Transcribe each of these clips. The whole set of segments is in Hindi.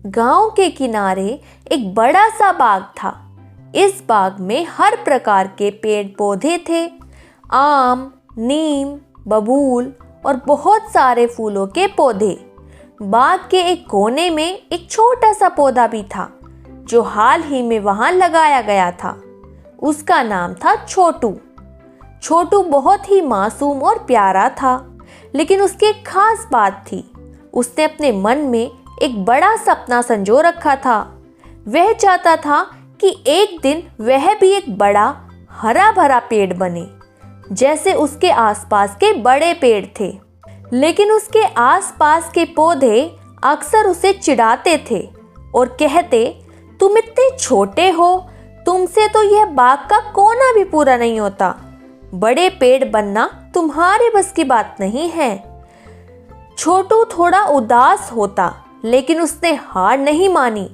गांव के किनारे एक बड़ा सा बाग था। इस बाग में हर प्रकार के पेड़ पौधे थे। आम, नीम, बबूल और बहुत सारे फूलों के पौधे। बाग के एक कोने में एक छोटा सा पौधा भी था जो हाल ही में वहां लगाया गया था। उसका नाम था छोटू। छोटू बहुत ही मासूम और प्यारा था, लेकिन उसकी एक खास बात थी। उसने अपने मन में एक बड़ा सपना संजो रखा था। वह चाहता था कि एक दिन वह भी एक बड़ा हरा भरा पेड़ बने, जैसे उसके आसपास के बड़े पेड़ थे। लेकिन उसके आसपास के पौधे अक्सर उसे चिढ़ाते थे और कहते, तुम इतने छोटे हो, तुमसे तो यह बाग का कोना भी पूरा नहीं होता। बड़े पेड़ बनना तुम्हारे बस की बात नहीं है। छोटू थोड़ा उदास होता, लेकिन उसने हार नहीं मानी।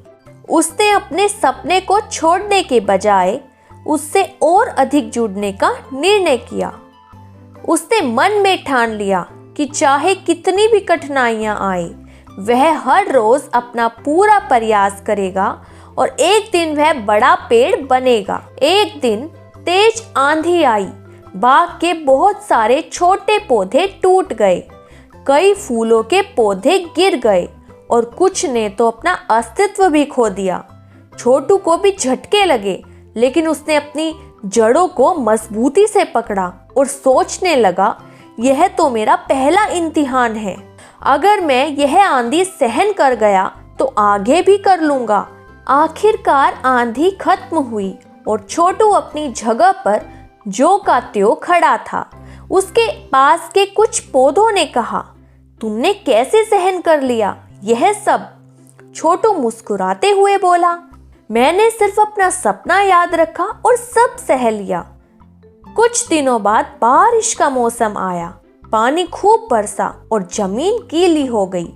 उसने अपने सपने को छोड़ने के बजाय उससे और अधिक जुड़ने का निर्णय किया। उसने मन में ठान लिया कि चाहे कितनी भी कठिनाइयां आए, वह हर रोज अपना पूरा प्रयास करेगा और एक दिन वह बड़ा पेड़ बनेगा। एक दिन तेज आंधी आई। बाग के बहुत सारे छोटे पौधे टूट गए। कई फूलों के पौधे गिर गए और कुछ ने तो अपना अस्तित्व भी खो दिया। छोटू को भी झटके लगे, लेकिन उसने अपनी जड़ों को मजबूती से पकड़ा और सोचने लगा, यह तो मेरा पहला इम्तिहान है। अगर मैं यह आंधी सहन कर गया तो आगे भी कर लूंगा। आखिरकार आंधी खत्म हुई और छोटू अपनी जगह पर जो का त्यों खड़ा था। उसके पास के कुछ पौधों ने कहा, तुमने कैसे सहन कर लिया यह सब? छोटू मुस्कुराते हुए बोला, मैंने सिर्फ अपना सपना याद रखा और सब सह लिया। कुछ दिनों बाद बारिश का मौसम आया। पानी खूब बरसा और जमीन गीली हो गई।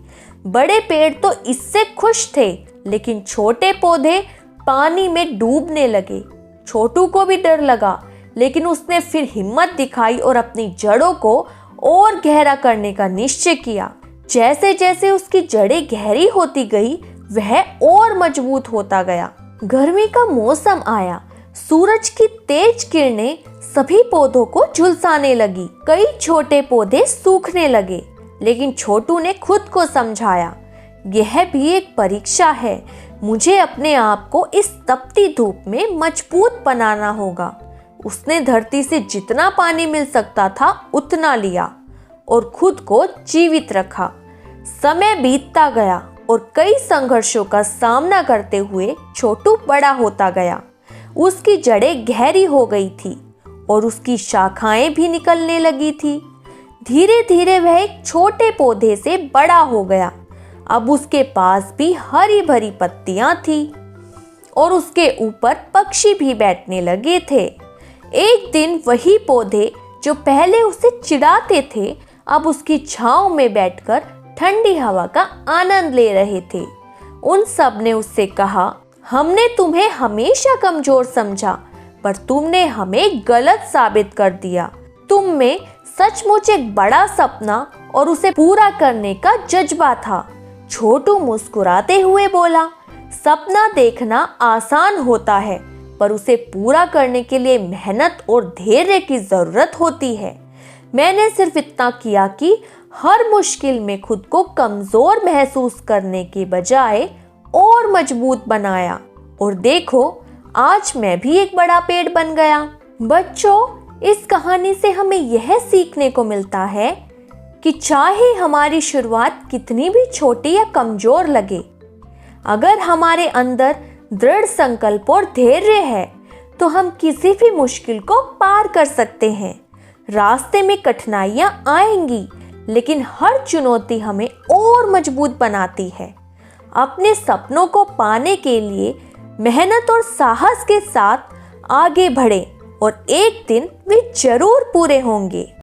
बड़े पेड़ तो इससे खुश थे, लेकिन छोटे पौधे पानी में डूबने लगे। छोटू को भी डर लगा, लेकिन उसने फिर हिम्मत दिखाई और अपनी जड़ों को और गहरा करने का निश्चय किया। जैसे जैसे उसकी जड़ें गहरी होती गई, वह और मजबूत होता गया। गर्मी का मौसम आया। सूरज की तेज किरणें सभी पौधों को झुलसाने लगी। कई छोटे पौधे सूखने लगे, लेकिन छोटू ने खुद को समझाया, यह भी एक परीक्षा है। मुझे अपने आप को इस तपती धूप में मजबूत बनाना होगा। उसने धरती से जितना पानी मिल सकता था उतना लिया और खुद को जीवित रखा। समय बीतता गया और कई संघर्षों का सामना करते हुए छोटू बड़ा होता गया। उसकी जड़ें गहरी हो गई थी और उसकी शाखाएं भी निकलने लगी थी। धीरे धीरे वह एक छोटे पौधे से बड़ा हो गया। अब उसके पास भी हरी भरी पत्तियां थी और उसके ऊपर पक्षी भी बैठने लगे थे। एक दिन वही पौधे जो पहले उसे चिढ़ाते थे, अब उसकी छांव में बैठकर ठंडी हवा का आनंद ले रहे थे। उन सब ने उससे कहा, हमने तुम्हें हमेशा कमजोर समझा, पर तुमने हमें गलत साबित कर दिया। तुम में सचमुच एक बड़ा सपना और उसे पूरा करने का जज्बा था। छोटू मुस्कुराते हुए बोला, सपना देखना आसान होता है, पर उसे पूरा करने के लिए मेहनत और धैर्य की जरूरत होती है। मैंने सिर्फ इतना किया कि हर मुश्किल में खुद को कमजोर महसूस करने के बजाय और मजबूत बनाया, और देखो आज मैं भी एक बड़ा पेड़ बन गया। बच्चों, इस कहानी से हमें यह सीखने को मिलता है कि चाहे हमारी शुरुआत कितनी भी छोटी या कमजोर लगे, अगर हमारे अंदर दृढ़ संकल्प और धैर्य है तो हम किसी भी मुश्किल को पार कर सकते हैं। रास्ते में कठिनाइयां आएंगी, लेकिन हर चुनौती हमें और मजबूत बनाती है। अपने सपनों को पाने के लिए मेहनत और साहस के साथ आगे बढ़ें और एक दिन वे जरूर पूरे होंगे।